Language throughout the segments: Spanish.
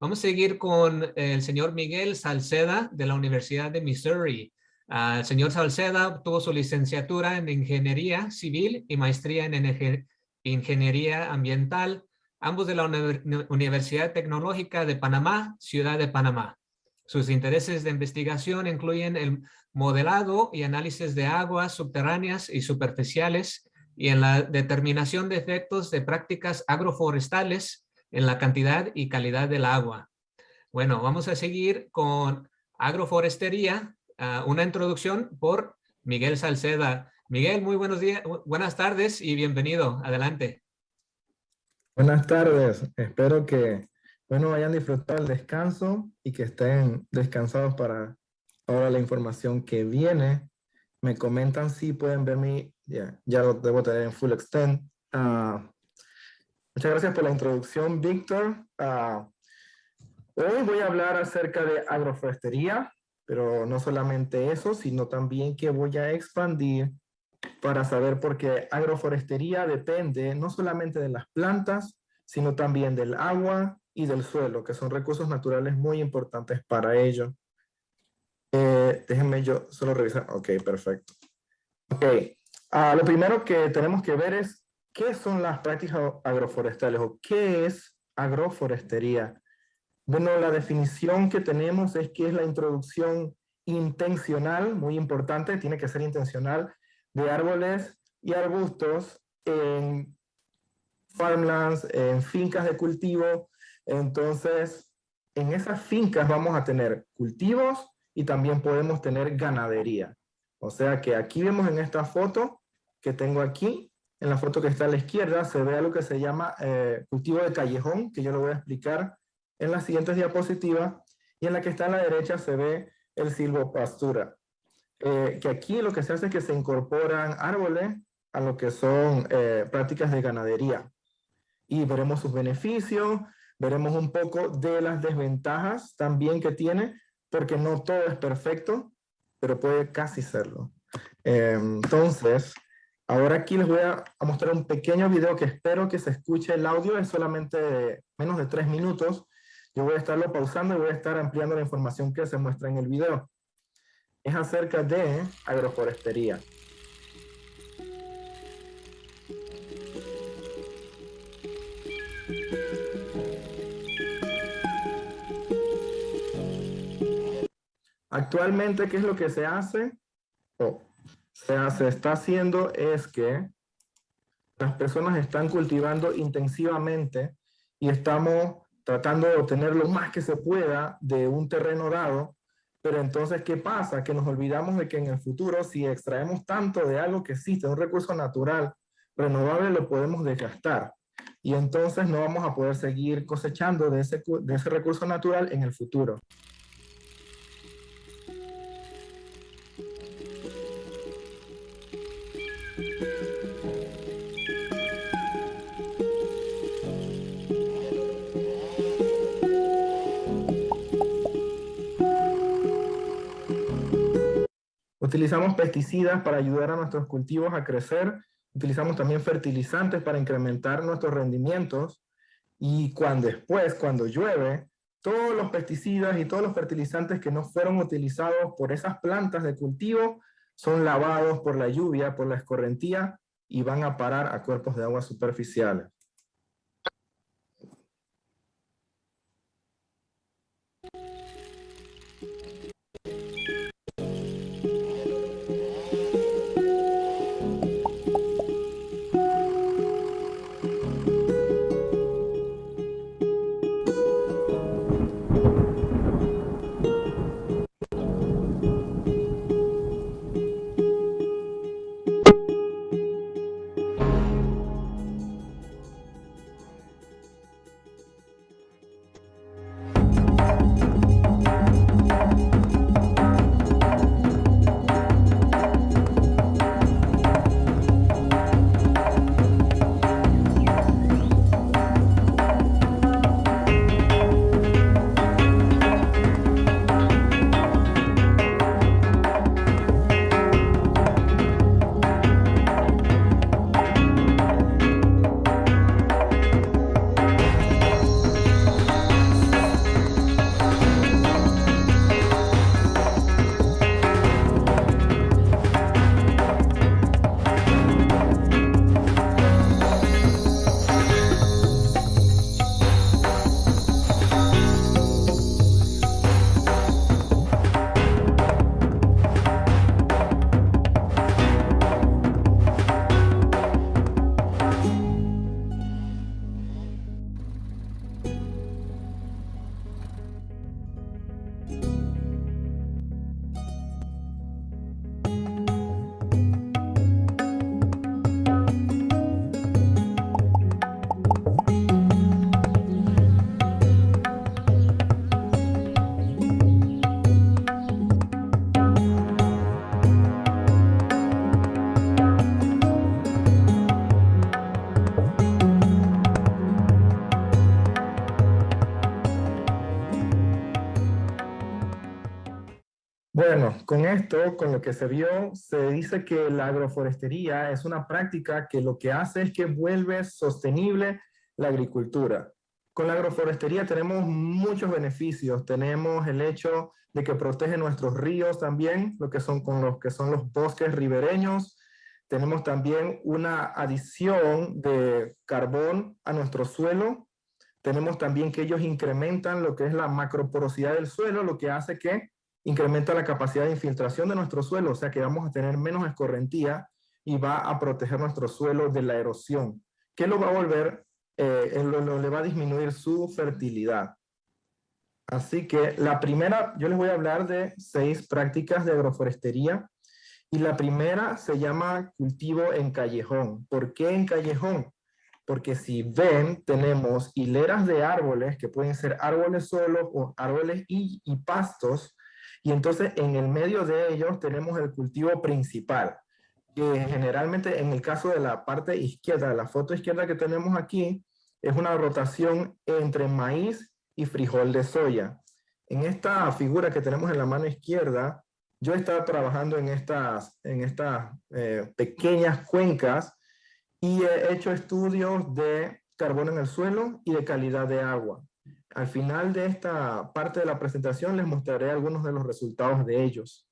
Vamos a seguir con el señor Miguel Salceda de la Universidad de Missouri. El señor Salceda obtuvo su licenciatura en Ingeniería Civil y maestría en Ingeniería Ambiental, ambos de la Universidad Tecnológica de Panamá, Ciudad de Panamá. Sus intereses de investigación incluyen el modelado y análisis de aguas subterráneas y superficiales y en la determinación de efectos de prácticas agroforestales en la cantidad y calidad del agua. Bueno, vamos a seguir con agroforestería, una introducción por Miguel Salceda. Miguel, muy buenos días, buenas tardes y bienvenido. Adelante. Buenas tardes. Espero que hayan disfrutado el descanso y que estén descansados para ahora la información que viene. Me comentan si pueden ver ya lo debo tener en full extent. Muchas gracias por la introducción, Víctor. Hoy voy a hablar acerca de agroforestería, pero no solamente eso, sino también que voy a expandir para saber por qué agroforestería depende no solamente de las plantas, sino también del agua y del suelo, que son recursos naturales muy importantes para ello. Déjenme yo solo revisar. Ok, perfecto. Ok, lo primero que tenemos que ver es qué son las prácticas agroforestales o qué es agroforestería. Bueno, la definición que tenemos es que es la introducción intencional, muy importante, tiene que ser intencional, de árboles y arbustos en farmlands, en fincas de cultivo. Entonces, en esas fincas vamos a tener cultivos y también podemos tener ganadería. O sea que aquí vemos en esta foto que tengo aquí, en la foto que está a la izquierda, se ve algo que se llama cultivo de callejón, que yo lo voy a explicar en las siguientes diapositivas, y en la que está a la derecha se ve el silvopastura. Que aquí lo que se hace es que se incorporan árboles a lo que son prácticas de ganadería. Y veremos sus beneficios, veremos un poco de las desventajas también que tiene, porque no todo es perfecto, pero puede casi serlo. Entonces, ahora aquí les voy a mostrar un pequeño video que espero que se escuche el audio, es solamente menos de 3 minutos. Yo voy a estarlo pausando y voy a estar ampliando la información que se muestra en el video. Es acerca de agroforestería. Actualmente, ¿qué es lo que se hace? Se está haciendo es que las personas están cultivando intensivamente y estamos tratando de obtener lo más que se pueda de un terreno dado, pero entonces, ¿qué pasa? Que nos olvidamos de que en el futuro, si extraemos tanto de algo que existe, un recurso natural renovable, lo podemos desgastar. Y entonces no vamos a poder seguir cosechando de ese recurso natural en el futuro. Utilizamos pesticidas para ayudar a nuestros cultivos a crecer. Utilizamos también fertilizantes para incrementar nuestros rendimientos. Y cuando llueve, todos los pesticidas y todos los fertilizantes que no fueron utilizados por esas plantas de cultivo son lavados por la lluvia, por la escorrentía, y van a parar a cuerpos de agua superficiales. Bueno, con esto, con lo que se vio, se dice que la agroforestería es una práctica que lo que hace es que vuelve sostenible la agricultura. Con la agroforestería tenemos muchos beneficios. Tenemos el hecho de que protege nuestros ríos también, lo que son con los que son los bosques ribereños. Tenemos también una adición de carbón a nuestro suelo. Tenemos también que ellos incrementan lo que es la macroporosidad del suelo, lo que hace que incrementa la capacidad de infiltración de nuestro suelo, o sea que vamos a tener menos escorrentía y va a proteger nuestro suelo de la erosión, que lo va a volver, le va a disminuir su fertilidad. Así que la primera, yo les voy a hablar de 6 prácticas de agroforestería, y la primera se llama cultivo en callejón. ¿Por qué en callejón? Porque si ven, tenemos hileras de árboles, que pueden ser árboles solos o árboles y pastos, y entonces en el medio de ellos tenemos el cultivo principal, que generalmente en el caso de la parte izquierda, la foto izquierda que tenemos aquí, es una rotación entre maíz y frijol de soya. En esta figura que tenemos en la mano izquierda, yo he estado trabajando en estas pequeñas cuencas y he hecho estudios de carbono en el suelo y de calidad de agua. Al final de esta parte de la presentación les mostraré algunos de los resultados de ellos.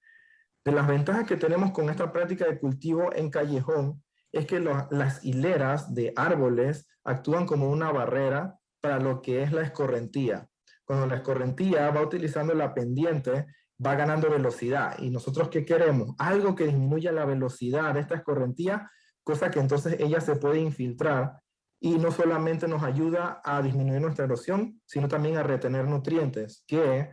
De las ventajas que tenemos con esta práctica de cultivo en callejón es que las hileras de árboles actúan como una barrera para lo que es la escorrentía. Cuando la escorrentía va utilizando la pendiente, va ganando velocidad. ¿Y nosotros qué queremos? Algo que disminuya la velocidad de esta escorrentía, cosa que entonces ella se puede infiltrar y no solamente nos ayuda a disminuir nuestra erosión, sino también a retener nutrientes, que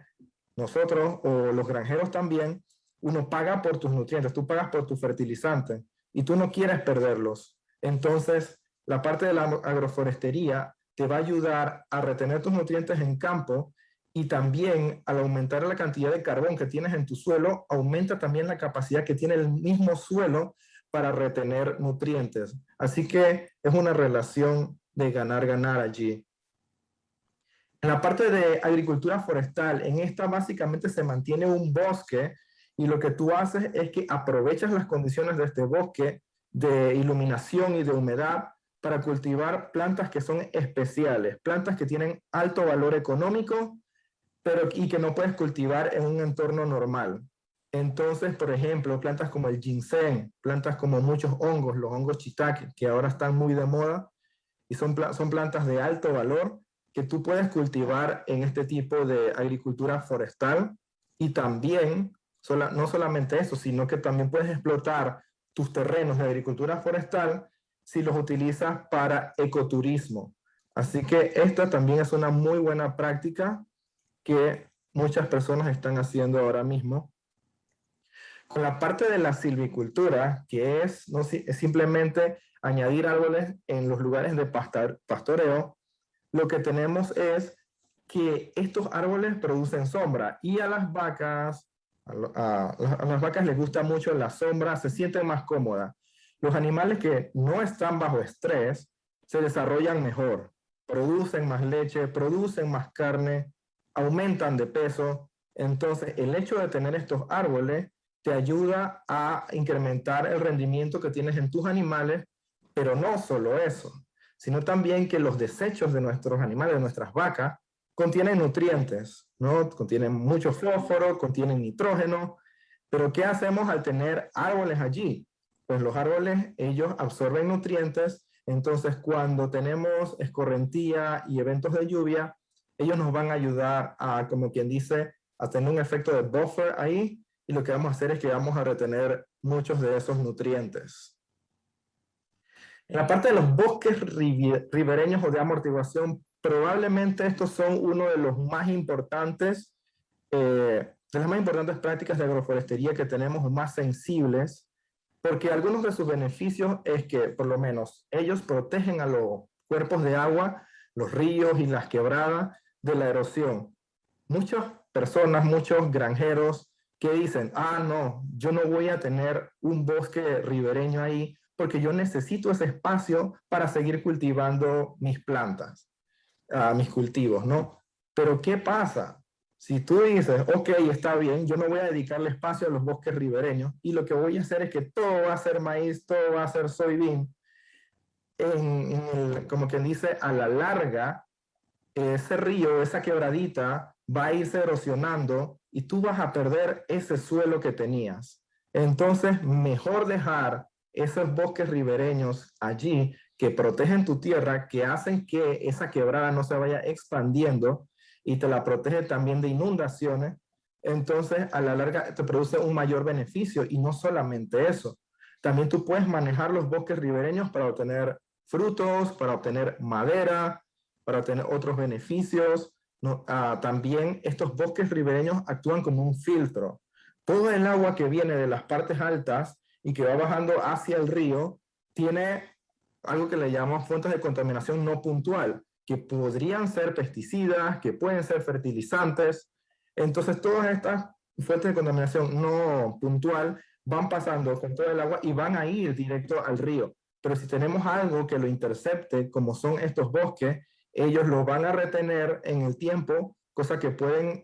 nosotros o los granjeros también, uno paga por tus nutrientes, tú pagas por tu fertilizante y tú no quieres perderlos. Entonces, la parte de la agroforestería te va a ayudar a retener tus nutrientes en campo, y también al aumentar la cantidad de carbón que tienes en tu suelo, aumenta también la capacidad que tiene el mismo suelo para retener nutrientes. Así que es una relación de ganar-ganar allí. En la parte de agricultura forestal, en esta básicamente se mantiene un bosque, y lo que tú haces es que aprovechas las condiciones de este bosque de iluminación y de humedad para cultivar plantas que son especiales, plantas que tienen alto valor económico, y que no puedes cultivar en un entorno normal. Entonces, por ejemplo, plantas como el ginseng, plantas como muchos hongos, los hongos shiitake, que ahora están muy de moda, y son plantas de alto valor que tú puedes cultivar en este tipo de agricultura forestal. Y también, no solamente eso, sino que también puedes explotar tus terrenos de agricultura forestal si los utilizas para ecoturismo. Así que esta también es una muy buena práctica que muchas personas están haciendo ahora mismo. Con la parte de la silvicultura, que es simplemente añadir árboles en los lugares de pastoreo, lo que tenemos es que estos árboles producen sombra, y a las vacas, a las vacas les gusta mucho la sombra, se sienten más cómodas. Los animales que no están bajo estrés se desarrollan mejor, producen más leche, producen más carne, aumentan de peso. Entonces, el hecho de tener estos árboles te ayuda a incrementar el rendimiento que tienes en tus animales, pero no solo eso, sino también que los desechos de nuestros animales, de nuestras vacas, contienen nutrientes, ¿no? Contienen mucho fósforo, contienen nitrógeno, pero ¿qué hacemos al tener árboles allí? Pues los árboles, ellos absorben nutrientes, entonces cuando tenemos escorrentía y eventos de lluvia, ellos nos van a ayudar a, como quien dice, a tener un efecto de buffer ahí, y lo que vamos a hacer es que vamos a retener muchos de esos nutrientes. En la parte de los bosques ribereños o de amortiguación, probablemente estos son uno de los más importantes, de las más importantes prácticas de agroforestería que tenemos, más sensibles, porque algunos de sus beneficios es que, por lo menos, ellos protegen a los cuerpos de agua, los ríos y las quebradas, de la erosión. Muchas personas, muchos granjeros que dicen, no, yo no voy a tener un bosque ribereño ahí porque yo necesito ese espacio para seguir cultivando mis plantas, mis cultivos, ¿no? Pero ¿qué pasa? Si tú dices, ok, está bien, yo no voy a dedicarle espacio a los bosques ribereños y lo que voy a hacer es que todo va a ser maíz, todo va a ser soybean, como quien dice, a la larga, ese río, esa quebradita va a irse erosionando y tú vas a perder ese suelo que tenías. Entonces, mejor dejar esos bosques ribereños allí que protegen tu tierra, que hacen que esa quebrada no se vaya expandiendo y te la protege también de inundaciones. Entonces, a la larga te produce un mayor beneficio y no solamente eso. También tú puedes manejar los bosques ribereños para obtener frutos, para obtener madera, para obtener otros beneficios. ¿No? También estos bosques ribereños actúan como un filtro. Todo el agua que viene de las partes altas y que va bajando hacia el río tiene algo que le llamamos fuentes de contaminación no puntual, que podrían ser pesticidas, que pueden ser fertilizantes. Entonces, todas estas fuentes de contaminación no puntual van pasando con todo el agua y van a ir directo al río. Pero si tenemos algo que lo intercepte, como son estos bosques, ellos lo van a retener en el tiempo, cosa que pueden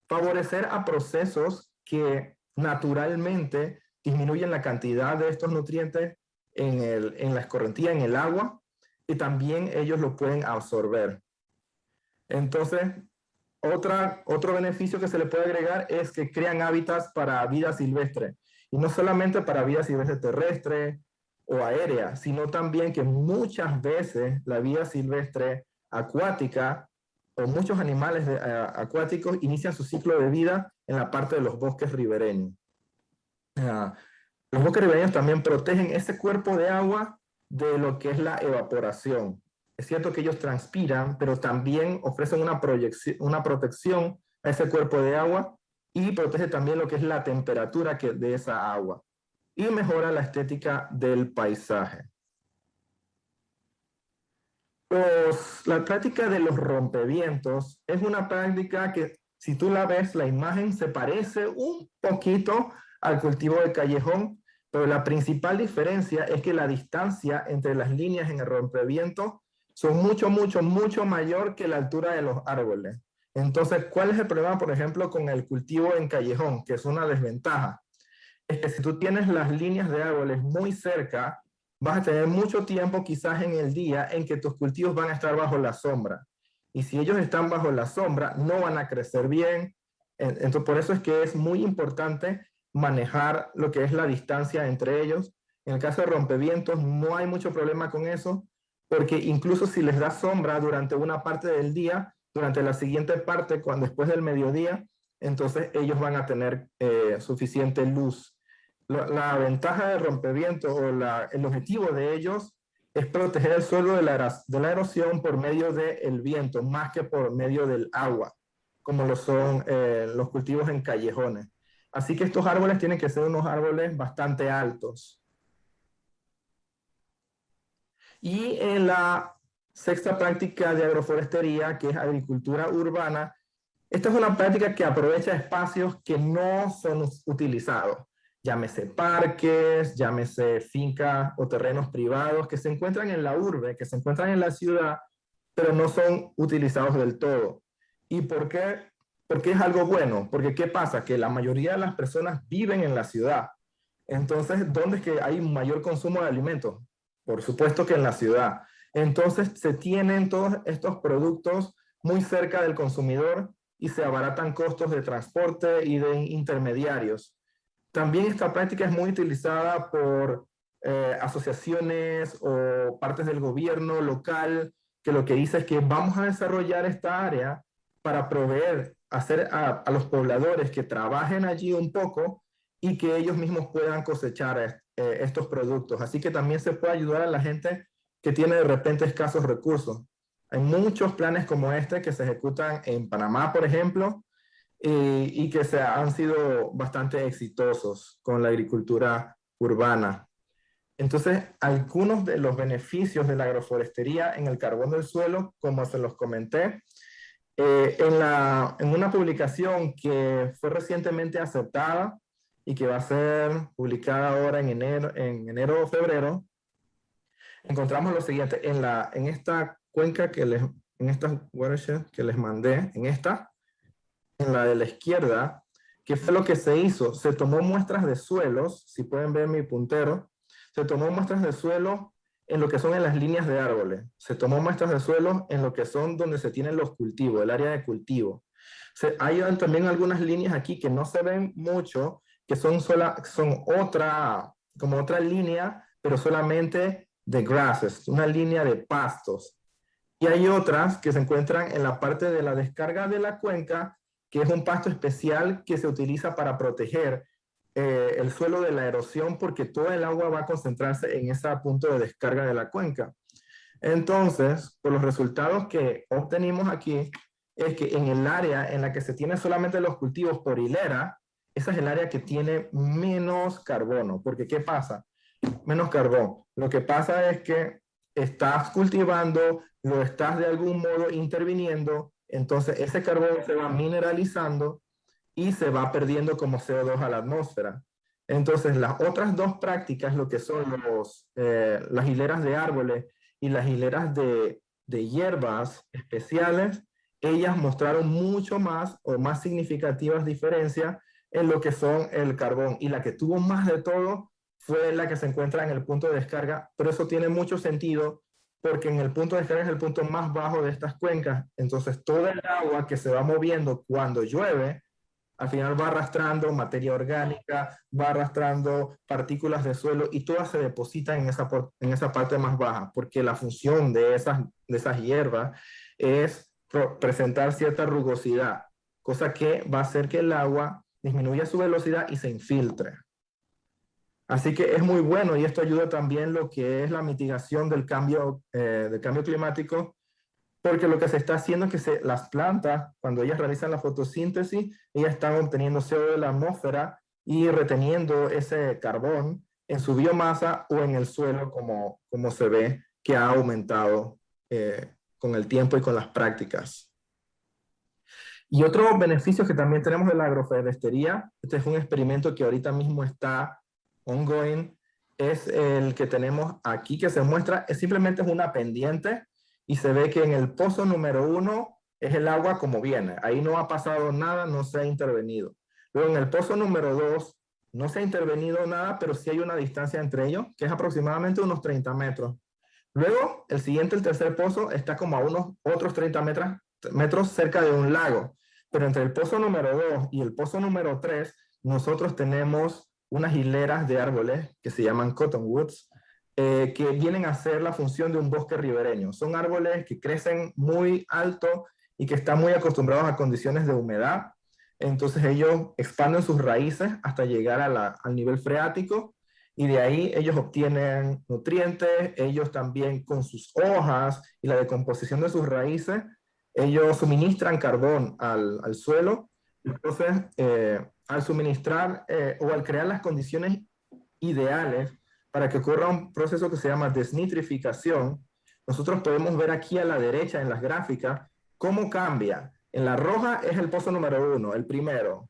favorecer a procesos que naturalmente disminuyen la cantidad de estos nutrientes en la escorrentía, en el agua, y también ellos lo pueden absorber. Entonces, otro beneficio que se le puede agregar es que crean hábitats para vida silvestre, y no solamente para vida silvestre terrestre o aérea, sino también que muchas veces la vida silvestre acuática o muchos animales acuáticos inician su ciclo de vida en la parte de los bosques ribereños. Los bosques ribereños también protegen ese cuerpo de agua de lo que es la evaporación. Es cierto que ellos transpiran, pero también ofrecen una protección a ese cuerpo de agua y protege también lo que es la temperatura de esa agua y mejora la estética del paisaje. La práctica de los rompevientos es una práctica que, si tú la ves, la imagen se parece un poquito al cultivo de callejón, pero la principal diferencia es que la distancia entre las líneas en el rompeviento son mucho mayor que la altura de los árboles. Entonces, ¿cuál es el problema, por ejemplo, con el cultivo en callejón, que es una desventaja? Es que si tú tienes las líneas de árboles muy cerca, vas a tener mucho tiempo quizás en el día en que tus cultivos van a estar bajo la sombra. Y si ellos están bajo la sombra, no van a crecer bien. Entonces, por eso es que es muy importante manejar lo que es la distancia entre ellos. En el caso de rompevientos, no hay mucho problema con eso, porque incluso si les da sombra durante una parte del día, durante la siguiente parte, después del mediodía, entonces ellos van a tener suficiente luz. La ventaja del rompeviento o el objetivo de ellos es proteger el suelo de la erosión por medio del viento, más que por medio del agua, como lo son los cultivos en callejones. Así que estos árboles tienen que ser unos árboles bastante altos. Y en la sexta práctica de agroforestería, que es agricultura urbana, esta es una práctica que aprovecha espacios que no son utilizados. Llámese parques, llámese fincas o terrenos privados que se encuentran en la urbe, que se encuentran en la ciudad, pero no son utilizados del todo. ¿Y por qué? Porque es algo bueno. Porque ¿qué pasa? Que la mayoría de las personas viven en la ciudad. Entonces, ¿dónde es que hay un mayor consumo de alimentos? Por supuesto que en la ciudad. Entonces, se tienen todos estos productos muy cerca del consumidor y se abaratan costos de transporte y de intermediarios. También esta práctica es muy utilizada por asociaciones o partes del gobierno local, que lo que dice es que vamos a desarrollar esta área para proveer, hacer a los pobladores que trabajen allí un poco y que ellos mismos puedan cosechar estos productos. Así que también se puede ayudar a la gente que tiene de repente escasos recursos. Hay muchos planes como este que se ejecutan en Panamá, por ejemplo, y que han sido bastante exitosos con la agricultura urbana. Entonces, algunos de los beneficios de la agroforestería en el carbón del suelo, como se los comenté, en una publicación que fue recientemente aceptada y que va a ser publicada ahora en enero o febrero, encontramos lo siguiente: en esta cuenca en esta watershed que les mandé, en la de la izquierda, ¿qué fue lo que se hizo? Se tomó muestras de suelos, si pueden ver mi puntero, se tomó muestras de suelo en lo que son en las líneas de árboles, se tomó muestras de suelo en lo que son donde se tienen los cultivos, el área de cultivo. Hay también algunas líneas aquí que no se ven mucho, que son como otra línea, pero solamente de grasses, una línea de pastos. Y hay otras que se encuentran en la parte de la descarga de la cuenca, que es un pasto especial que se utiliza para proteger el suelo de la erosión, porque todo el agua va a concentrarse en ese punto de descarga de la cuenca. Entonces, por los resultados que obtenimos aquí, es que en el área en la que se tienen solamente los cultivos por hilera, esa es el área que tiene menos carbono, porque ¿qué pasa? Menos carbón. Lo que pasa es que estás cultivando, lo estás de algún modo interviniendo, entonces ese carbón se va mineralizando y se va perdiendo como CO2 a la atmósfera. Entonces, las otras dos prácticas, lo que son las hileras de árboles y las hileras de hierbas especiales, ellas mostraron mucho más o más significativas diferencias en lo que son el carbón. Y la que tuvo más de todo fue la que se encuentra en el punto de descarga, pero eso tiene mucho sentido porque en el punto de descarga es el punto más bajo de estas cuencas. Entonces, toda el agua que se va moviendo cuando llueve, al final va arrastrando materia orgánica, va arrastrando partículas de suelo y todas se depositan en esa parte más baja, porque la función de esas hierbas es presentar cierta rugosidad, cosa que va a hacer que el agua disminuya su velocidad y se infiltre. Así que es muy bueno y esto ayuda también lo que es la mitigación del cambio climático, porque lo que se está haciendo es que las plantas, cuando ellas realizan la fotosíntesis, ellas están obteniendo CO2 de la atmósfera y reteniendo ese carbón en su biomasa o en el suelo, como se ve que ha aumentado con el tiempo y con las prácticas. Y otros beneficios que también tenemos de la agroforestería, este es un experimento que ahorita mismo está ongoing, es el que tenemos aquí que se muestra, simplemente es una pendiente y se ve que en el pozo número 1 es el agua como viene, ahí no ha pasado nada, no se ha intervenido. Luego en el pozo número 2 no se ha intervenido nada, pero sí hay una distancia entre ellos, que es aproximadamente unos 30 metros. Luego el siguiente, el tercer pozo, está como a unos otros 30 metros cerca de un lago. Pero entre el pozo número 2 y el pozo número 3, nosotros tenemos unas hileras de árboles que se llaman cottonwoods, que vienen a hacer la función de un bosque ribereño. Son árboles que crecen muy alto y que están muy acostumbrados a condiciones de humedad. Entonces ellos expanden sus raíces hasta llegar al nivel freático y de ahí ellos obtienen nutrientes. Ellos también con sus hojas y la decomposición de sus raíces, ellos suministran carbón al suelo. Entonces, al suministrar o al crear las condiciones ideales para que ocurra un proceso que se llama desnitrificación, nosotros podemos ver aquí a la derecha en las gráficas cómo cambia. En la roja es el pozo número 1, el primero.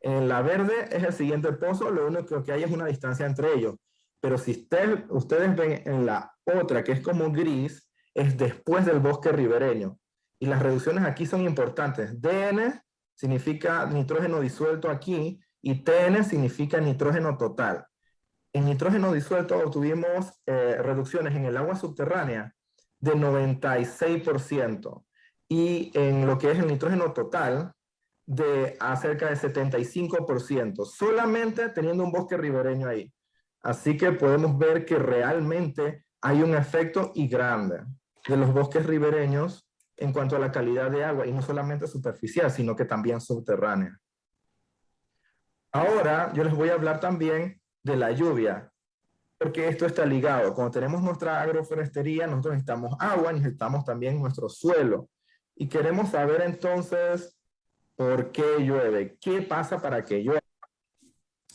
En la verde es el siguiente pozo, lo único que hay es una distancia entre ellos. Pero si ustedes ven en la otra, que es como gris, es después del bosque ribereño. Y las reducciones aquí son importantes. DN significa nitrógeno disuelto aquí y TN significa nitrógeno total. En nitrógeno disuelto obtuvimos reducciones en el agua subterránea de 96% y en lo que es el nitrógeno total de cerca de 75%, solamente teniendo un bosque ribereño ahí. Así que podemos ver que realmente hay un efecto y grande de los bosques ribereños en cuanto a la calidad de agua, y no solamente superficial, sino que también subterránea. Ahora yo les voy a hablar también de la lluvia, porque esto está ligado. Cuando tenemos nuestra agroforestería, nosotros necesitamos agua, necesitamos también nuestro suelo. Y queremos saber entonces por qué llueve, qué pasa para que llueva.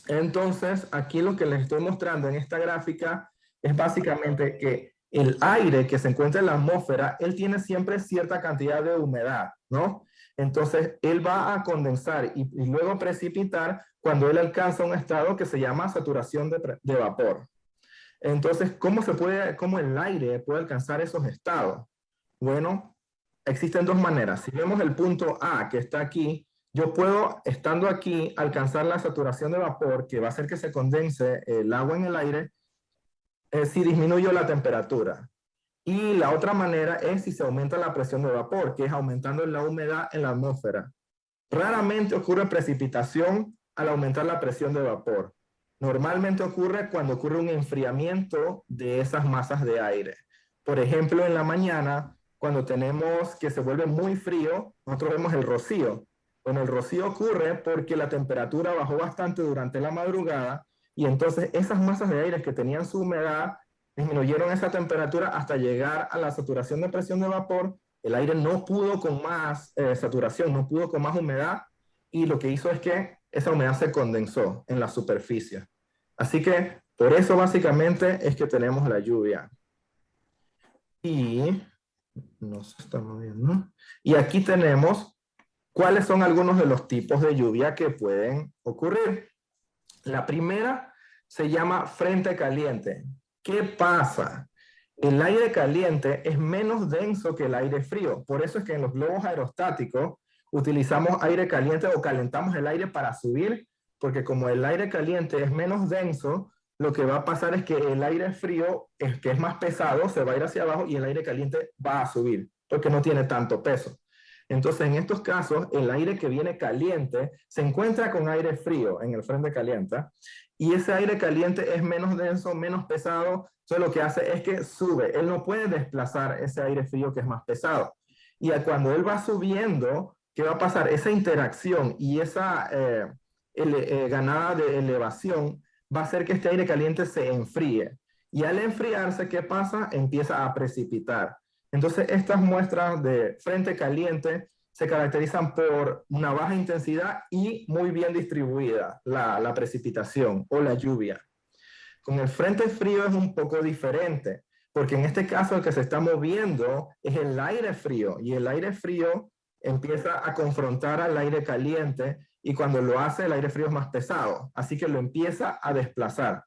Entonces, aquí lo que les estoy mostrando en esta gráfica es básicamente que el aire que se encuentra en la atmósfera, él tiene siempre cierta cantidad de humedad, ¿no? Entonces, él va a condensar y luego precipitar cuando él alcanza un estado que se llama saturación de vapor. Entonces, ¿cómo el aire puede alcanzar esos estados? Bueno, existen dos maneras. Si vemos el punto A que está aquí, yo puedo, estando aquí, alcanzar la saturación de vapor, que va a hacer que se condense el agua en el aire, si disminuyo la temperatura. Y la otra manera es si se aumenta la presión de vapor, que es aumentando la humedad en la atmósfera. Raramente ocurre precipitación al aumentar la presión de vapor. Normalmente ocurre cuando ocurre un enfriamiento de esas masas de aire. Por ejemplo, en la mañana, cuando tenemos que se vuelve muy frío, nosotros vemos el rocío. Bueno, el rocío ocurre porque la temperatura bajó bastante durante la madrugada y entonces esas masas de aire que tenían su humedad disminuyeron esa temperatura hasta llegar a la saturación de presión de vapor. El aire no pudo con más saturación, no pudo con más humedad y lo que hizo es que esa humedad se condensó en la superficie. Así que por eso básicamente es que tenemos la lluvia. Y no se está moviendo. Y aquí tenemos cuáles son algunos de los tipos de lluvia que pueden ocurrir. La primera se llama frente caliente. ¿Qué pasa? El aire caliente es menos denso que el aire frío. Por eso es que en los globos aerostáticos utilizamos aire caliente o calentamos el aire para subir, porque como el aire caliente es menos denso, lo que va a pasar es que el aire frío, que es más pesado, se va a ir hacia abajo y el aire caliente va a subir, porque no tiene tanto peso. Entonces, en estos casos, el aire que viene caliente se encuentra con aire frío en el frente caliente y ese aire caliente es menos denso, menos pesado. Entonces, lo que hace es que sube. Él no puede desplazar ese aire frío que es más pesado. Y cuando él va subiendo, ¿qué va a pasar? Esa interacción y esa ganada de elevación va a hacer que este aire caliente se enfríe. Y al enfriarse, ¿qué pasa? Empieza a precipitar. Entonces, estas muestras de frente caliente se caracterizan por una baja intensidad y muy bien distribuida la precipitación o la lluvia. Con el frente frío es un poco diferente, porque en este caso el que se está moviendo es el aire frío y el aire frío empieza a confrontar al aire caliente y cuando lo hace el aire frío es más pesado, así que lo empieza a desplazar.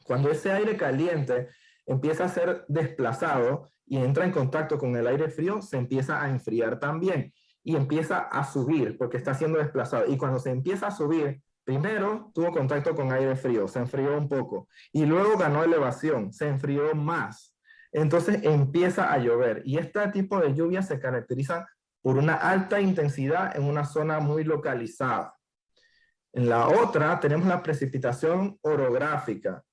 Cuando ese aire caliente empieza a ser desplazado y entra en contacto con el aire frío, se empieza a enfriar también y empieza a subir porque está siendo desplazado. Y cuando se empieza a subir, primero tuvo contacto con aire frío, se enfrió un poco y luego ganó elevación, se enfrió más. Entonces empieza a llover y este tipo de lluvia se caracteriza por una alta intensidad en una zona muy localizada. En la otra tenemos la precipitación orográfica,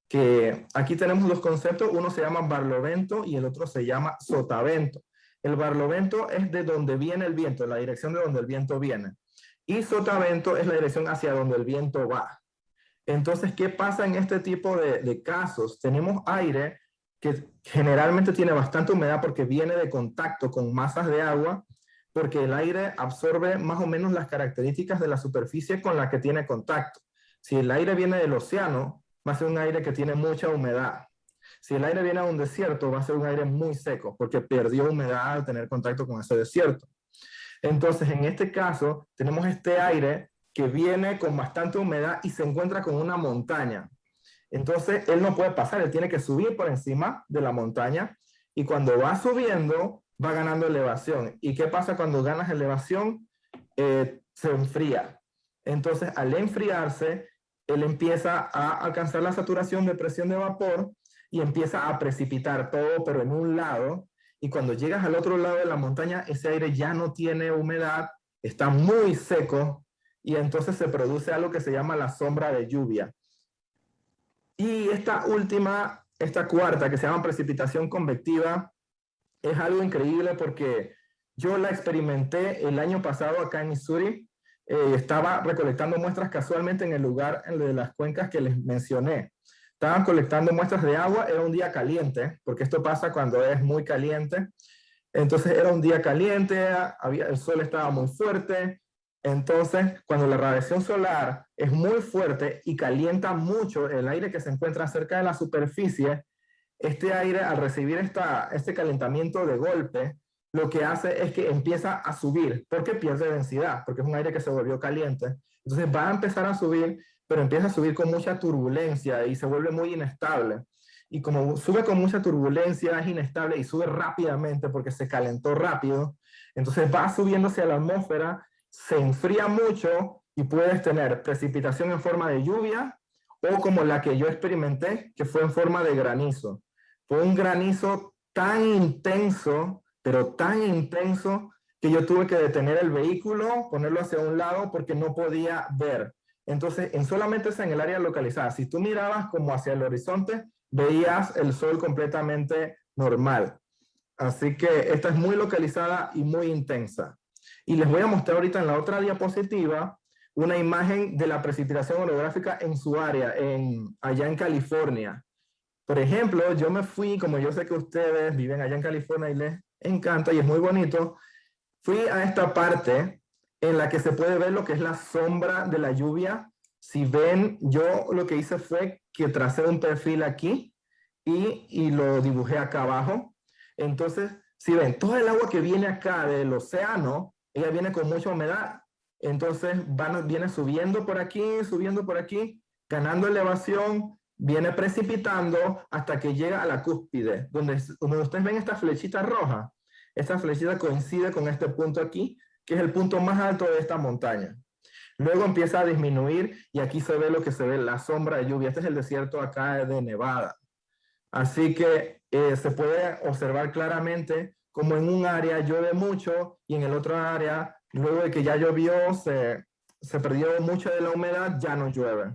que aquí tenemos dos conceptos, uno se llama barlovento y el otro se llama sotavento. El barlovento es de donde viene el viento, la dirección de donde el viento viene. Y sotavento es la dirección hacia donde el viento va. Entonces, ¿qué pasa en este tipo de casos? Tenemos aire que generalmente tiene bastante humedad porque viene de contacto con masas de agua, porque el aire absorbe más o menos las características de la superficie con la que tiene contacto. Si el aire viene del océano, va a ser un aire que tiene mucha humedad. Si el aire viene a un desierto, va a ser un aire muy seco, porque perdió humedad al tener contacto con ese desierto. Entonces, en este caso, tenemos este aire que viene con bastante humedad y se encuentra con una montaña. Entonces, él no puede pasar, él tiene que subir por encima de la montaña y cuando va subiendo, va ganando elevación. ¿Y qué pasa cuando ganas elevación? Se enfría. Entonces, al enfriarse, él empieza a alcanzar la saturación de presión de vapor y empieza a precipitar todo, pero en un lado. Y cuando llegas al otro lado de la montaña, ese aire ya no tiene humedad, está muy seco, y entonces se produce algo que se llama la sombra de lluvia. Y esta última, esta cuarta, que se llama precipitación convectiva, es algo increíble porque yo la experimenté el año pasado acá en Missouri. Estaba recolectando muestras casualmente en el lugar de las cuencas que les mencioné. Estaban colectando muestras de agua, era un día caliente, porque esto pasa cuando es muy caliente. Entonces era un día caliente, el sol estaba muy fuerte. Entonces, cuando la radiación solar es muy fuerte y calienta mucho el aire que se encuentra cerca de la superficie, este aire al recibir este calentamiento de golpe, lo que hace es que empieza a subir, porque pierde densidad, porque es un aire que se volvió caliente. Entonces va a empezar a subir, pero empieza a subir con mucha turbulencia y se vuelve muy inestable. Y como sube con mucha turbulencia, es inestable y sube rápidamente porque se calentó rápido, entonces va subiendo hacia la atmósfera se enfría mucho y puedes tener precipitación en forma de lluvia o como la que yo experimenté, que fue en forma de granizo. Fue un granizo tan intenso, pero tan intenso, que yo tuve que detener el vehículo, ponerlo hacia un lado porque no podía ver. Entonces, solamente es en el área localizada. Si tú mirabas como hacia el horizonte, veías el sol completamente normal. Así que esta es muy localizada y muy intensa. Y les voy a mostrar ahorita en la otra diapositiva una imagen de la precipitación orográfica en su área, allá en California. Por ejemplo, yo me fui, como yo sé que ustedes viven allá en California y les encanta y es muy bonito, fui a esta parte en la que se puede ver lo que es la sombra de la lluvia. Si ven, yo lo que hice fue que tracé un perfil aquí y lo dibujé acá abajo. Entonces, si ven, todo el agua que viene acá del océano, ella viene con mucha humedad. Entonces, viene subiendo por aquí, ganando elevación, viene precipitando hasta que llega a la cúspide, donde ustedes ven esta flechita roja. Esta flechita coincide con este punto aquí, que es el punto más alto de esta montaña. Luego empieza a disminuir y aquí se ve lo que se ve, la sombra de lluvia. Este es el desierto acá de Nevada. Así que se puede observar claramente como en un área llueve mucho y en el otro área, luego de que ya llovió, se perdió mucha de la humedad, ya no llueve.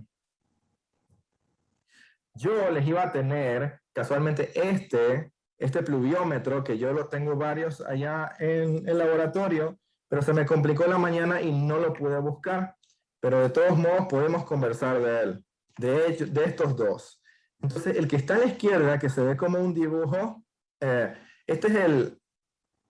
Yo les iba a tener casualmente este pluviómetro, que yo lo tengo varios allá en el laboratorio, pero se me complicó la mañana y no lo pude buscar. Pero de todos modos podemos conversar de él, de estos dos. Entonces, el que está a la izquierda, que se ve como un dibujo, este es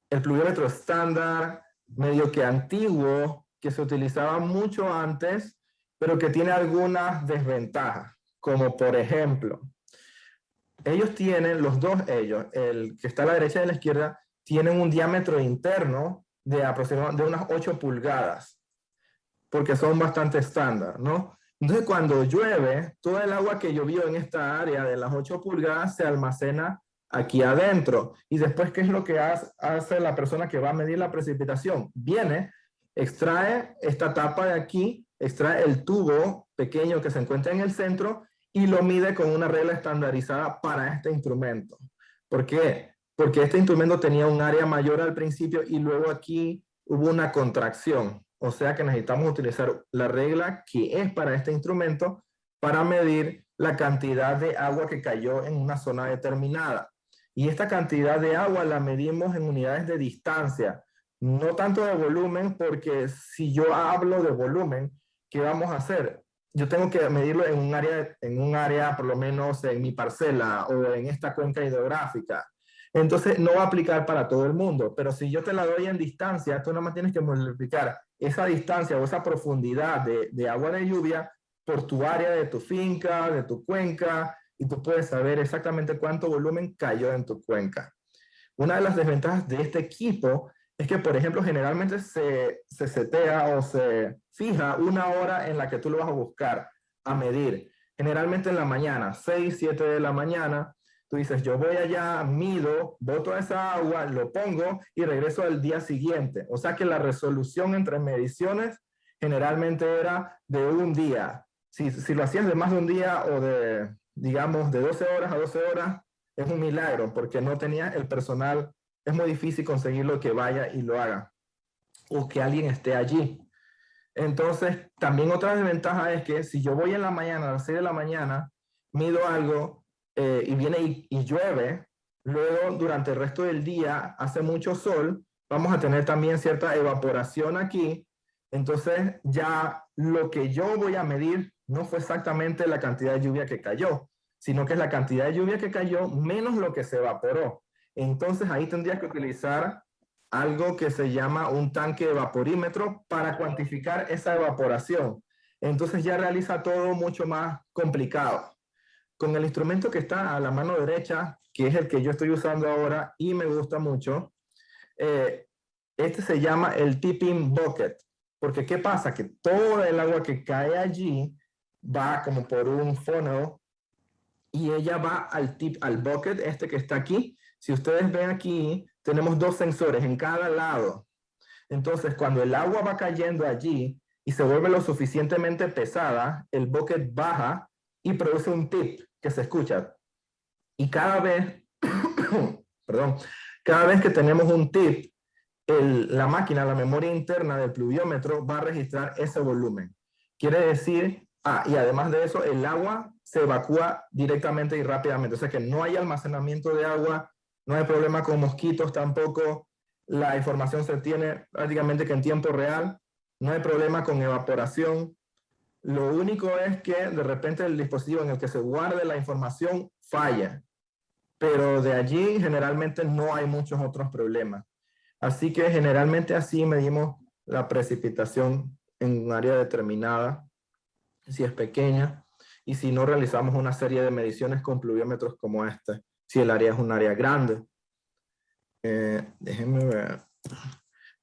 el pluviómetro estándar, medio que antiguo, que se utilizaba mucho antes, pero que tiene algunas desventajas, como por ejemplo, ellos tienen, el que está a la derecha y a la izquierda, tienen un diámetro interno de aproximadamente de unas 8 pulgadas, porque son bastante estándar, ¿no? Entonces, cuando llueve, toda el agua que llovió en esta área de las 8 pulgadas se almacena aquí adentro. Y después, ¿qué es lo que hace la persona que va a medir la precipitación? Viene, extrae esta tapa de aquí, extrae el tubo pequeño que se encuentra en el centro y lo mide con una regla estandarizada para este instrumento. ¿Por qué? Porque este instrumento tenía un área mayor al principio y luego aquí hubo una contracción. O sea que necesitamos utilizar la regla que es para este instrumento para medir la cantidad de agua que cayó en una zona determinada. Y esta cantidad de agua la medimos en unidades de distancia, no tanto de volumen, porque si yo hablo de volumen, ¿qué vamos a hacer? Yo tengo que medirlo en un área por lo menos en mi parcela o en esta cuenca hidrográfica. Entonces no va a aplicar para todo el mundo, pero si yo te la doy en distancia, tú nada más tienes que multiplicar esa distancia o esa profundidad de agua de lluvia por tu área de tu finca, de tu cuenca, y tú puedes saber exactamente cuánto volumen cayó en tu cuenca. Una de las desventajas de este equipo es que, por ejemplo, generalmente se setea o se fija una hora en la que tú lo vas a buscar, a medir. Generalmente en la mañana, 6, 7 de la mañana, tú dices, yo voy allá, mido, boto esa agua, lo pongo y regreso al día siguiente. O sea que la resolución entre mediciones generalmente era de un día. Si lo hacías de más de un día o de, digamos, de 12 horas a 12 horas, es un milagro porque no tenía el personal. Es muy difícil conseguirlo que vaya y lo haga o que alguien esté allí. Entonces, también otra desventaja es que si yo voy en la mañana, a las 6 de la mañana, mido algo y viene y llueve, luego durante el resto del día hace mucho sol, vamos a tener también cierta evaporación aquí. Entonces, ya lo que yo voy a medir no fue exactamente la cantidad de lluvia que cayó, sino que es la cantidad de lluvia que cayó menos lo que se evaporó. Entonces, ahí tendría que utilizar algo que se llama un tanque evaporímetro para cuantificar esa evaporación. Entonces ya realiza todo mucho más complicado. Con el instrumento que está a la mano derecha, que es el que yo estoy usando ahora y me gusta mucho, este se llama el tipping bucket. Porque ¿qué pasa? Que todo el agua que cae allí va como por un funnel y ella va al bucket este que está aquí. Si ustedes ven aquí, tenemos dos sensores en cada lado. Entonces, cuando el agua va cayendo allí y se vuelve lo suficientemente pesada, el bucket baja y produce un tip que se escucha. Y cada vez, perdón, cada vez que tenemos un tip, la máquina, la memoria interna del pluviómetro va a registrar ese volumen. Quiere decir, y además de eso, el agua se evacúa directamente y rápidamente. O sea que no hay almacenamiento de agua, no hay problema con mosquitos tampoco. La información se tiene prácticamente que en tiempo real. No hay problema con evaporación. Lo único es que de repente el dispositivo en el que se guarde la información falla. Pero de allí generalmente no hay muchos otros problemas. Así que generalmente así medimos la precipitación en un área determinada, si es pequeña, y si no realizamos una serie de mediciones con pluviómetros como este, si el área es un área grande. Déjenme ver.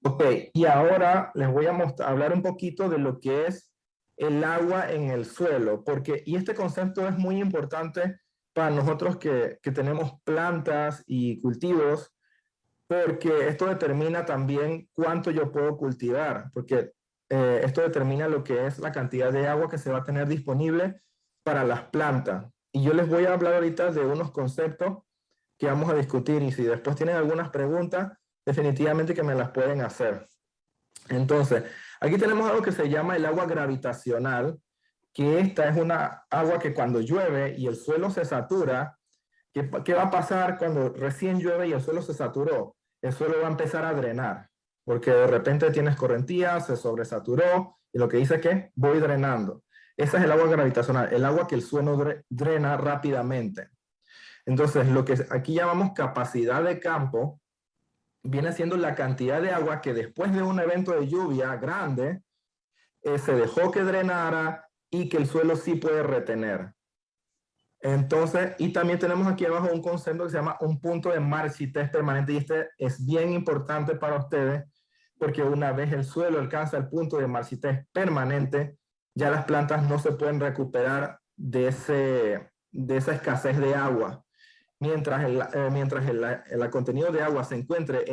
Ok, y ahora les voy a hablar un poquito de lo que es el agua en el suelo, y este concepto es muy importante para nosotros que tenemos plantas y cultivos, porque esto determina también cuánto yo puedo cultivar, porque esto determina lo que es la cantidad de agua que se va a tener disponible para las plantas. Y yo les voy a hablar ahorita de unos conceptos que vamos a discutir, y si después tienen algunas preguntas, definitivamente que me las pueden hacer. Entonces, aquí tenemos algo que se llama el agua gravitacional, que esta es una agua que cuando llueve y el suelo se satura, ¿qué va a pasar cuando recién llueve y el suelo se saturó? El suelo va a empezar a drenar, porque de repente tienes correntía, se sobresaturó, y lo que dice es que voy drenando. Esa es el agua gravitacional, el agua que el suelo drena rápidamente. Entonces, lo que aquí llamamos capacidad de campo, viene siendo la cantidad de agua que después de un evento de lluvia grande, se dejó que drenara y que el suelo sí puede retener. Entonces, y también tenemos aquí abajo un concepto que se llama un punto de marchitez permanente, y este es bien importante para ustedes, porque una vez el suelo alcanza el punto de marchitez permanente, ya las plantas no se pueden recuperar de esa escasez de agua. Mientras el contenido de agua se encuentre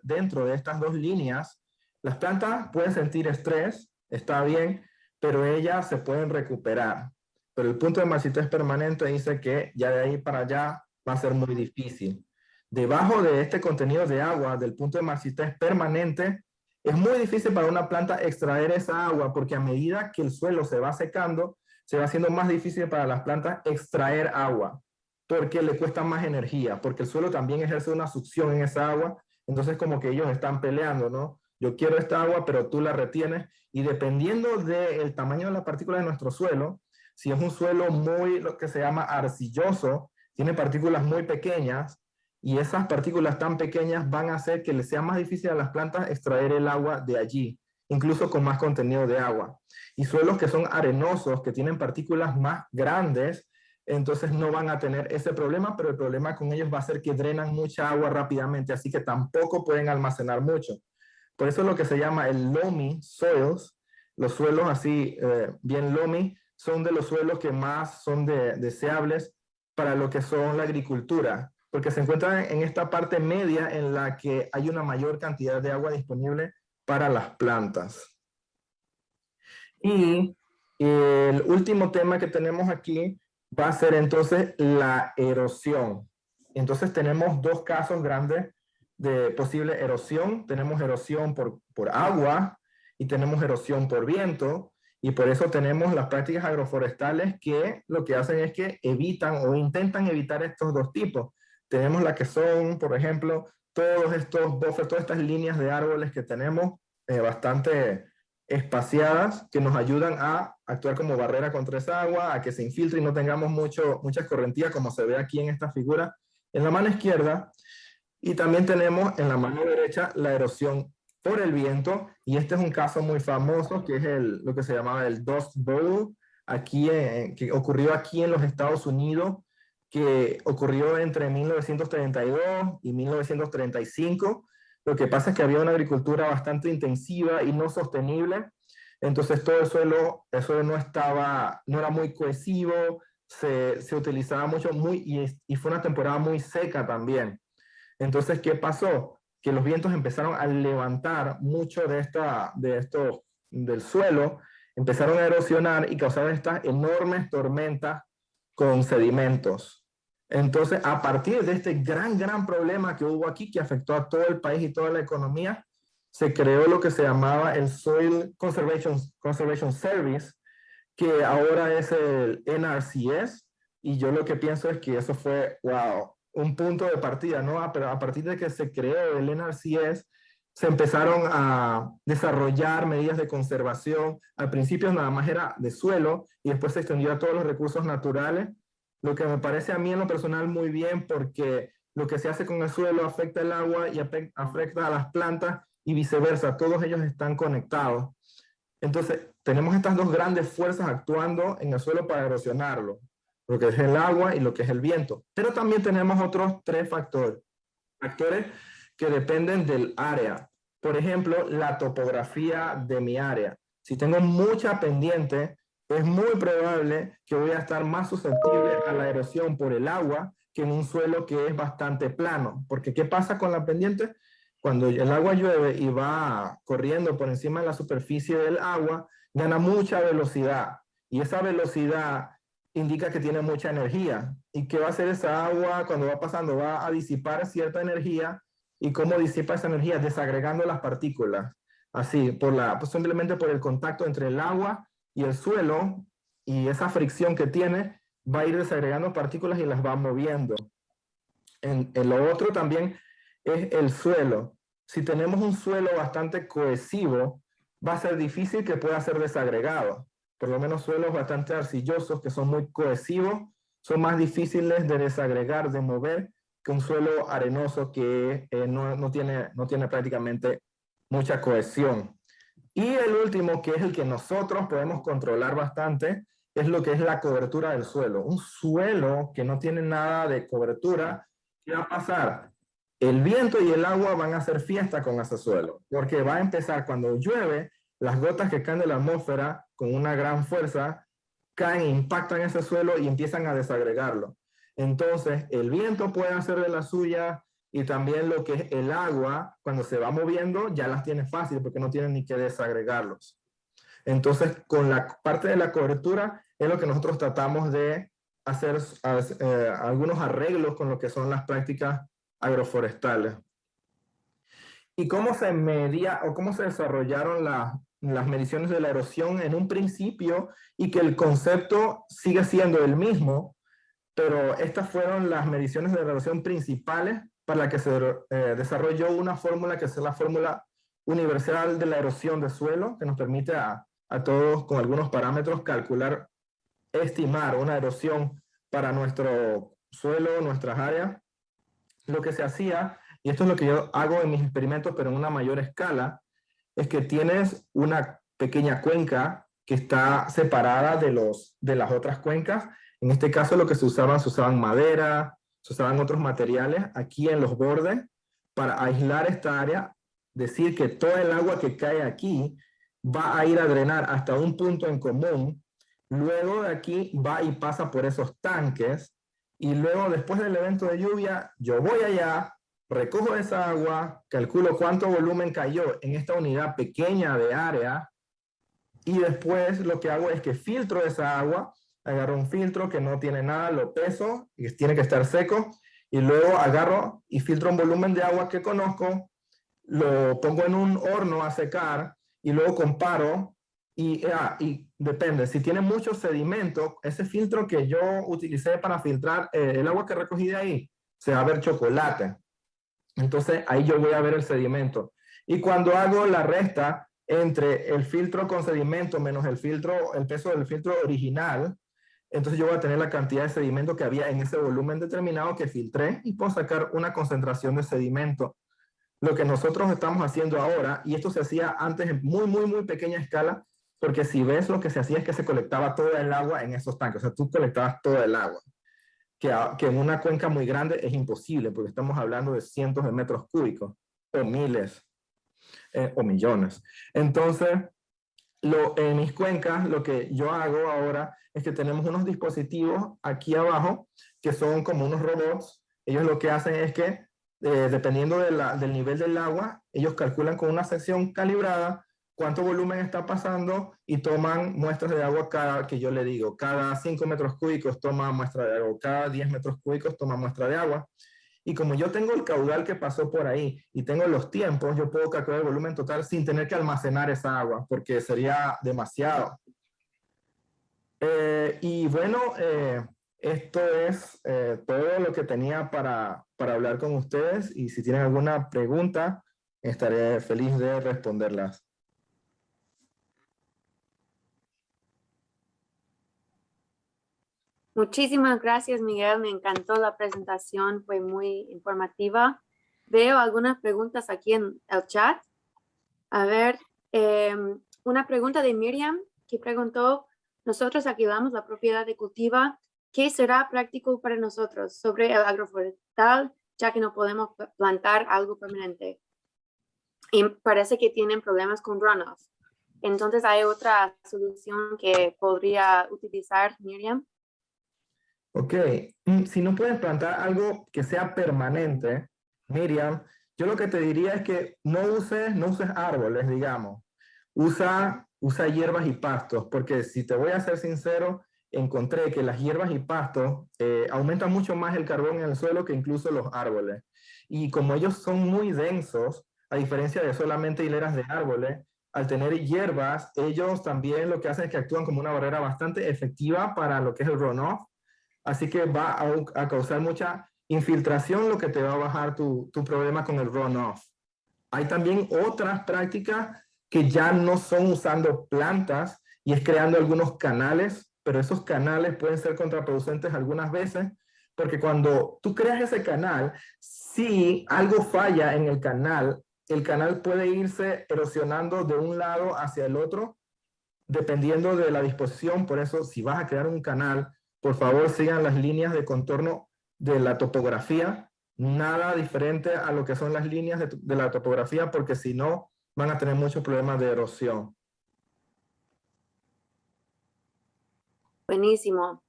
dentro de estas dos líneas, las plantas pueden sentir estrés, está bien, pero ellas se pueden recuperar. Pero el punto de marchitez permanente dice que ya de ahí para allá va a ser muy difícil. Debajo de este contenido de agua, del punto de marchitez permanente, es muy difícil para una planta extraer esa agua, porque a medida que el suelo se va secando, se va haciendo más difícil para las plantas extraer agua, porque le cuesta más energía, porque el suelo también ejerce una succión en esa agua. Entonces como que ellos están peleando, ¿no? Yo quiero esta agua, pero tú la retienes, y dependiendo del tamaño de la partícula de nuestro suelo, si es un suelo muy, lo que se llama arcilloso, tiene partículas muy pequeñas, y esas partículas tan pequeñas van a hacer que les sea más difícil a las plantas extraer el agua de allí, incluso con más contenido de agua. Y suelos que son arenosos, que tienen partículas más grandes, entonces no van a tener ese problema, pero el problema con ellos va a ser que drenan mucha agua rápidamente, así que tampoco pueden almacenar mucho. Por eso es lo que se llama el loamy soils, los suelos así bien loamy, son de los suelos que más son deseables para lo que son la agricultura, porque se encuentran en esta parte media en la que hay una mayor cantidad de agua disponible para las plantas. Y el último tema que tenemos aquí va a ser entonces la erosión. Entonces tenemos dos casos grandes de posible erosión. Tenemos erosión por agua y tenemos erosión por viento. Y por eso tenemos las prácticas agroforestales que lo que hacen es que evitan o intentan evitar estos dos tipos. Tenemos las que son, por ejemplo, todos estos buffers, todas estas líneas de árboles que tenemos bastante espaciadas, que nos ayudan a actuar como barrera contra esa agua, a que se infiltre y no tengamos muchas correntías, como se ve aquí en esta figura en la mano izquierda. Y también tenemos en la mano derecha la erosión por el viento, y este es un caso muy famoso, que es lo que se llamaba el Dust Bowl, que ocurrió aquí en los Estados Unidos, que ocurrió entre 1932 y 1935. Lo que pasa es que había una agricultura bastante intensiva y no sostenible, entonces todo el suelo no era muy cohesivo, se utilizaba mucho y fue una temporada muy seca también. Entonces, ¿qué pasó? que los vientos empezaron a levantar mucho del suelo, empezaron a erosionar y causaron estas enormes tormentas con sedimentos. Entonces, a partir de este gran problema que hubo aquí, que afectó a todo el país y toda la economía, se creó lo que se llamaba el Soil Conservation Service, que ahora es el NRCS, y yo lo que pienso es que eso fue, wow, un punto de partida, ¿no? Pero a partir de que se creó el NRCS, se empezaron a desarrollar medidas de conservación. Al principio nada más era de suelo y después se extendió a todos los recursos naturales, lo que me parece a mí en lo personal muy bien, porque lo que se hace con el suelo afecta el agua y afecta a las plantas y viceversa, todos ellos están conectados. Entonces, tenemos estas dos grandes fuerzas actuando en el suelo para erosionarlo, lo que es el agua y lo que es el viento. Pero también tenemos otros tres factores que dependen del área. Por ejemplo, la topografía de mi área. Si tengo mucha pendiente, es muy probable que voy a estar más susceptible a la erosión por el agua que en un suelo que es bastante plano. Porque ¿qué pasa con la pendiente? Cuando el agua llueve y va corriendo por encima de la superficie del agua, gana mucha velocidad. Y esa velocidad indica que tiene mucha energía. ¿Y qué va a hacer esa agua cuando va pasando? Va a disipar cierta energía. ¿Y cómo disipa esa energía? Desagregando las partículas. Así, pues simplemente por el contacto entre el agua y el suelo, y esa fricción que tiene, va a ir desagregando partículas y las va moviendo. En lo otro también es el suelo. Si tenemos un suelo bastante cohesivo, va a ser difícil que pueda ser desagregado. Por lo menos suelos bastante arcillosos, que son muy cohesivos, son más difíciles de desagregar, de mover, que un suelo arenoso que no tiene prácticamente mucha cohesión. Y el último, que es el que nosotros podemos controlar bastante, es lo que es la cobertura del suelo. Un suelo que no tiene nada de cobertura, ¿qué va a pasar? El viento y el agua van a hacer fiesta con ese suelo, porque va a empezar cuando llueve, las gotas que caen de la atmósfera con una gran fuerza caen, impactan ese suelo y empiezan a desagregarlo. Entonces, el viento puede hacer de la suya, y también lo que es el agua, cuando se va moviendo, ya las tiene fácil porque no tienen ni que desagregarlos. Entonces, con la parte de la cobertura es lo que nosotros tratamos de hacer algunos arreglos con lo que son las prácticas agroforestales. ¿Y cómo se medía o cómo se desarrollaron las mediciones de la erosión en un principio, y que el concepto sigue siendo el mismo, pero estas fueron las mediciones de la erosión principales para la que se desarrolló una fórmula que es la fórmula universal de la erosión de suelo, que nos permite a todos con algunos parámetros calcular, estimar una erosión para nuestro suelo, nuestras áreas. Lo que se hacía, y esto es lo que yo hago en mis experimentos, pero en una mayor escala, es que tienes una pequeña cuenca que está separada de las otras cuencas. En este caso lo que se usaban madera, se usaban otros materiales aquí en los bordes para aislar esta área, decir que toda el agua que cae aquí va a ir a drenar hasta un punto en común, luego de aquí va y pasa por esos tanques, y luego después del evento de lluvia yo voy allá, recojo esa agua, calculo cuánto volumen cayó en esta unidad pequeña de área, y después lo que hago es que filtro esa agua, agarro un filtro que no tiene nada, lo peso, y tiene que estar seco, y luego agarro y filtro un volumen de agua que conozco, lo pongo en un horno a secar, y luego comparo, y depende, si tiene mucho sedimento, ese filtro que yo utilicé para filtrar el agua que recogí de ahí, se va a ver chocolate. Entonces ahí yo voy a ver el sedimento. Y cuando hago la resta entre el filtro con sedimento menos el peso del filtro original, entonces yo voy a tener la cantidad de sedimento que había en ese volumen determinado que filtré, y puedo sacar una concentración de sedimento. Lo que nosotros estamos haciendo ahora, y esto se hacía antes en muy pequeña escala, porque si ves, lo que se hacía es que se colectaba toda el agua en esos tanques, o sea, tú colectabas toda el agua, que en una cuenca muy grande es imposible, porque estamos hablando de cientos de metros cúbicos, o miles, o millones. Entonces, en mis cuencas, lo que yo hago ahora es que tenemos unos dispositivos aquí abajo, que son como unos robots. Ellos lo que hacen es que dependiendo del nivel del agua, ellos calculan con una sección calibrada cuánto volumen está pasando y toman muestras de agua cada, que yo le digo, cada 5 metros cúbicos toma muestra de agua, cada 10 metros cúbicos toma muestra de agua. Y como yo tengo el caudal que pasó por ahí y tengo los tiempos, yo puedo calcular el volumen total sin tener que almacenar esa agua, porque sería demasiado. Y bueno, esto es todo lo que tenía para hablar con ustedes. Y si tienen alguna pregunta, estaré feliz de responderlas. Muchísimas gracias, Miguel. Me encantó la presentación, fue muy informativa. Veo algunas preguntas aquí en el chat. A ver, una pregunta de Miriam que preguntó, nosotros alquilamos la propiedad de cultiva, ¿qué será práctico para nosotros sobre el agroforestal, ya que no podemos plantar algo permanente? Y parece que tienen problemas con runoff. Entonces, ¿hay otra solución que podría utilizar Miriam? Ok, si no puedes plantar algo que sea permanente, Miriam, yo lo que te diría es que no uses árboles, digamos. Usa hierbas y pastos, porque si te voy a ser sincero, encontré que las hierbas y pastos aumentan mucho más el carbón en el suelo que incluso los árboles. Y como ellos son muy densos, a diferencia de solamente hileras de árboles, al tener hierbas, ellos también lo que hacen es que actúan como una barrera bastante efectiva para lo que es el runoff. Así que va a causar mucha infiltración, lo que te va a bajar tu problema con el runoff. Hay también otras prácticas que ya no son usando plantas y es creando algunos canales, pero esos canales pueden ser contraproducentes algunas veces, porque cuando tú creas ese canal, si algo falla en el canal puede irse erosionando de un lado hacia el otro, dependiendo de la disposición. Por eso, si vas a crear un canal, por favor sigan las líneas de contorno de la topografía, nada diferente a lo que son las líneas de la topografía, porque si no, van a tener muchos problemas de erosión. Buenísimo.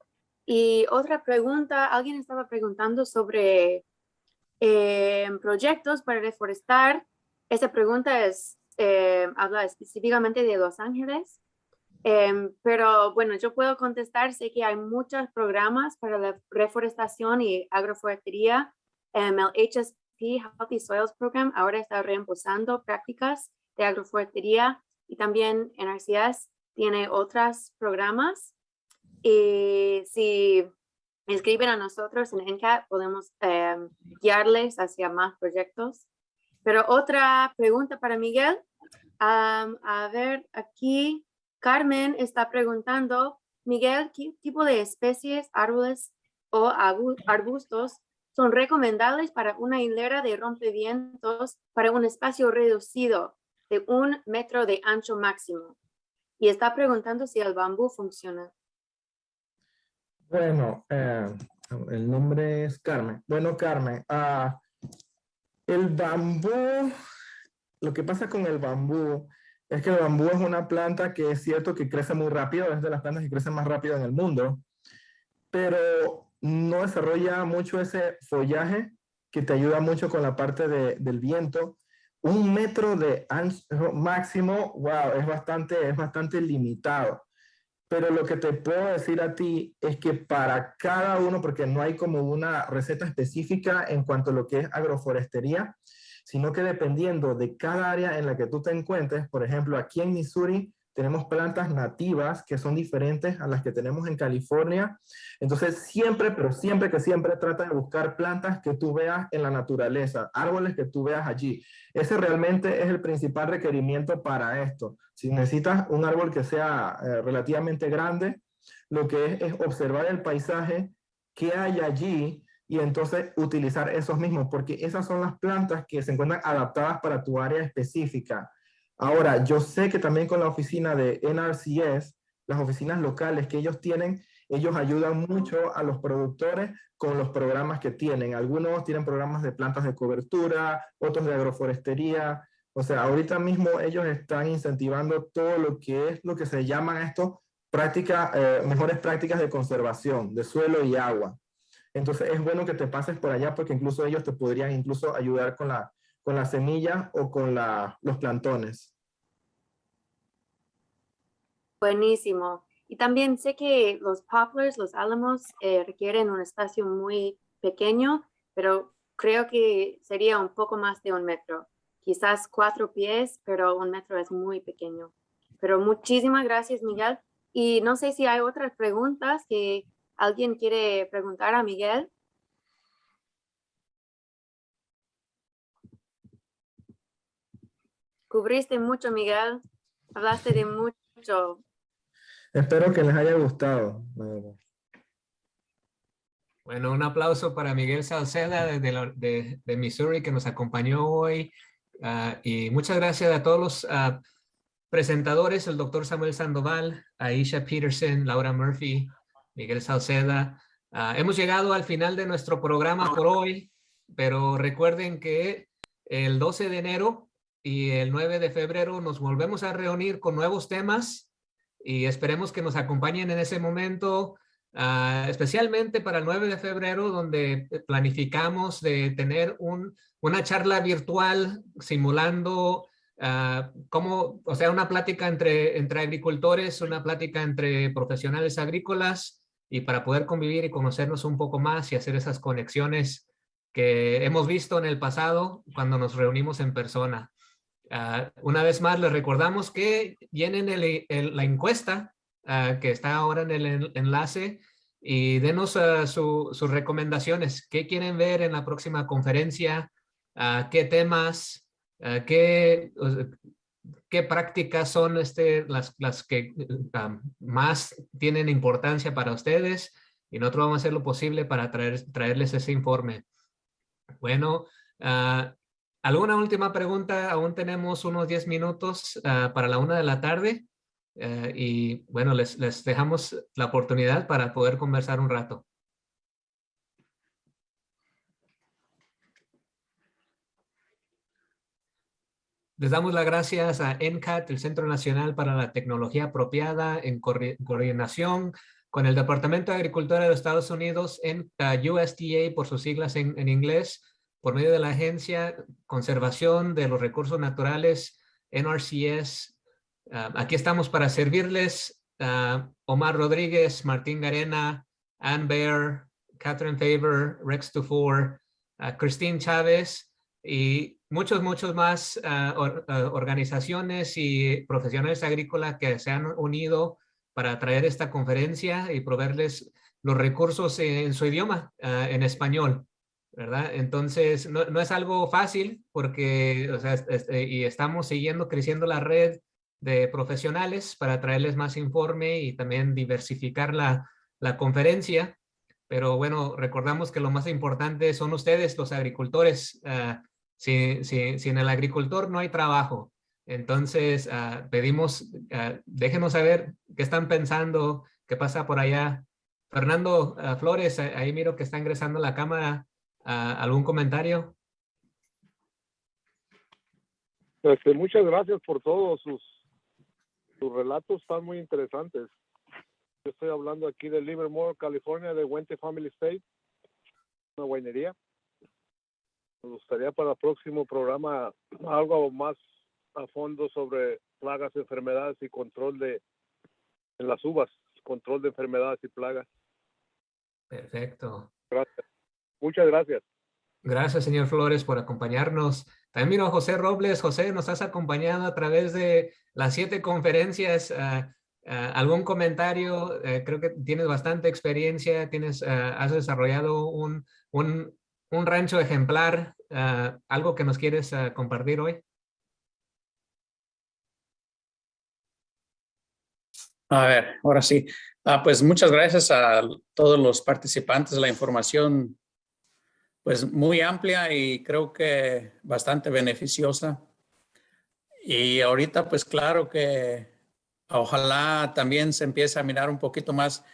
Y otra pregunta, alguien estaba preguntando sobre proyectos para reforestar. Esa pregunta habla específicamente de Los Ángeles. Pero bueno, yo puedo contestar, sé que hay muchos programas para la reforestación y agroforestería. El HSP, Healthy Soils Program, ahora está reemplazando prácticas de agroforestería y también NRCS tiene otros programas. Y si escriben a nosotros en NCAT, podemos guiarles hacia más proyectos. Pero otra pregunta para Miguel. A ver, aquí Carmen está preguntando, Miguel, ¿qué tipo de especies, árboles o arbustos son recomendables para una hilera de rompevientos para un espacio reducido de 1 metro de ancho máximo? Y está preguntando si el bambú funciona. Bueno, el nombre es Carmen. Bueno, Carmen, el bambú, lo que pasa con el bambú es que el bambú es una planta que es cierto que crece muy rápido, es de las plantas que crecen más rápido en el mundo, pero no desarrolla mucho ese follaje que te ayuda mucho con la parte del viento. 1 metro de ancho máximo, wow, es bastante limitado. Pero lo que te puedo decir a ti es que para cada uno, porque no hay como una receta específica en cuanto a lo que es agroforestería, sino que dependiendo de cada área en la que tú te encuentres, por ejemplo, aquí en Missouri tenemos plantas nativas que son diferentes a las que tenemos en California. Entonces siempre trata de buscar plantas que tú veas en la naturaleza, árboles que tú veas allí. Ese realmente es el principal requerimiento para esto. Si necesitas un árbol que sea relativamente grande, lo que es observar el paisaje que hay allí y entonces utilizar esos mismos, porque esas son las plantas que se encuentran adaptadas para tu área específica. Ahora, yo sé que también con la oficina de NRCS, las oficinas locales que ellos tienen, ellos ayudan mucho a los productores con los programas que tienen. Algunos tienen programas de plantas de cobertura, otros de agroforestería. O sea, ahorita mismo ellos están incentivando todo lo que es lo que se llaman estos mejores prácticas de conservación de suelo y agua. Entonces es bueno que te pases por allá porque incluso ellos te podrían incluso ayudar con la semilla o con los plantones. Buenísimo. Y también sé que los poplars, los álamos, requieren un espacio muy pequeño, pero creo que sería un poco más de 1 metro. Quizás 4 pies, pero 1 metro es muy pequeño. Pero muchísimas gracias, Miguel. Y no sé si hay otras preguntas que alguien quiere preguntar a Miguel. Cubriste mucho, Miguel. Hablaste de mucho. Espero que les haya gustado. Bueno, un aplauso para Miguel Salceda de Missouri que nos acompañó hoy. Y muchas gracias a todos los presentadores, el doctor Samuel Sandoval, Aisha Peterson, Laura Murphy, Miguel Salceda. Hemos llegado al final de nuestro programa por hoy, pero recuerden que el 12 de enero y el 9 de febrero nos volvemos a reunir con nuevos temas y esperemos que nos acompañen en ese momento. Especialmente para el 9 de febrero, donde planificamos de tener una charla virtual simulando o sea, una plática entre agricultores, una plática entre profesionales agrícolas y para poder convivir y conocernos un poco más y hacer esas conexiones que hemos visto en el pasado cuando nos reunimos en persona. Una vez más, les recordamos que llenen la encuesta que está ahora en el enlace y denos sus recomendaciones. ¿Qué quieren ver en la próxima conferencia? ¿Qué temas? ¿Qué prácticas son las que más tienen importancia para ustedes? Y nosotros vamos a hacer lo posible para traerles ese informe. Bueno, ¿alguna última pregunta? Aún tenemos unos 10 minutos para la 1 de la tarde. Y bueno, les dejamos la oportunidad para poder conversar un rato. Les damos las gracias a NCAT, el Centro Nacional para la Tecnología Apropiada, en coordinación con el Departamento de Agricultura de los Estados Unidos, en USDA por sus siglas en inglés, por medio de la Agencia Conservación de los Recursos Naturales, NRCS. Aquí estamos para servirles. Omar Rodríguez, Martín Garena, Ann Baer, Catherine Faber, Rex Dufour, Christine Chávez y muchos más organizaciones y profesionales agrícolas que se han unido para traer esta conferencia y proveerles los recursos en su idioma, en español, ¿verdad? Entonces, no es algo fácil porque, o sea, y estamos creciendo la red de profesionales para traerles más informe y también diversificar la conferencia. Pero bueno, recordamos que lo más importante son ustedes, los agricultores. Sin el agricultor no hay trabajo. Entonces, pedimos, déjenos saber qué están pensando, qué pasa por allá. Fernando Flores, ahí miro que está ingresando a la cámara. ¿Algún comentario? Muchas gracias por todos sus relatos, están muy interesantes. Yo estoy hablando aquí de Livermore, California, de Wente Family Estate, una guainería. Me gustaría para el próximo programa algo más a fondo sobre plagas, enfermedades y control en las uvas, control de enfermedades y plagas. Perfecto. Gracias. Muchas gracias. Gracias, señor Flores, por acompañarnos. También miro a José Robles. José, nos has acompañado a través de las 7 conferencias. ¿Algún comentario? Creo que tienes bastante experiencia. Has desarrollado un rancho ejemplar. ¿Algo que nos quieres compartir hoy? A ver, ahora sí. Pues muchas gracias a todos los participantes. La información, pues muy amplia y creo que bastante beneficiosa. Y ahorita, pues claro que ojalá también se empiece a mirar un poquito más.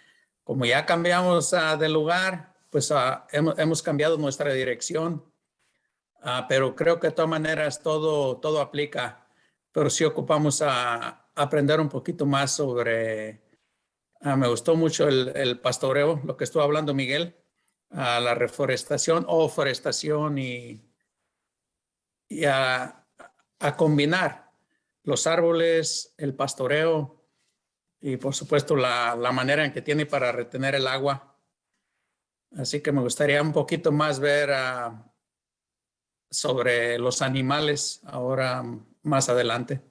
Como ya cambiamos de lugar, pues hemos cambiado nuestra dirección. Pero creo que de todas maneras todo aplica. Pero sí ocupamos a aprender un poquito más sobre... me gustó mucho el pastoreo, lo que estuvo hablando Miguel. a la reforestación o forestación y a combinar los árboles, el pastoreo y por supuesto la manera en que tiene para retener el agua. Así que me gustaría un poquito más ver sobre los animales ahora más adelante.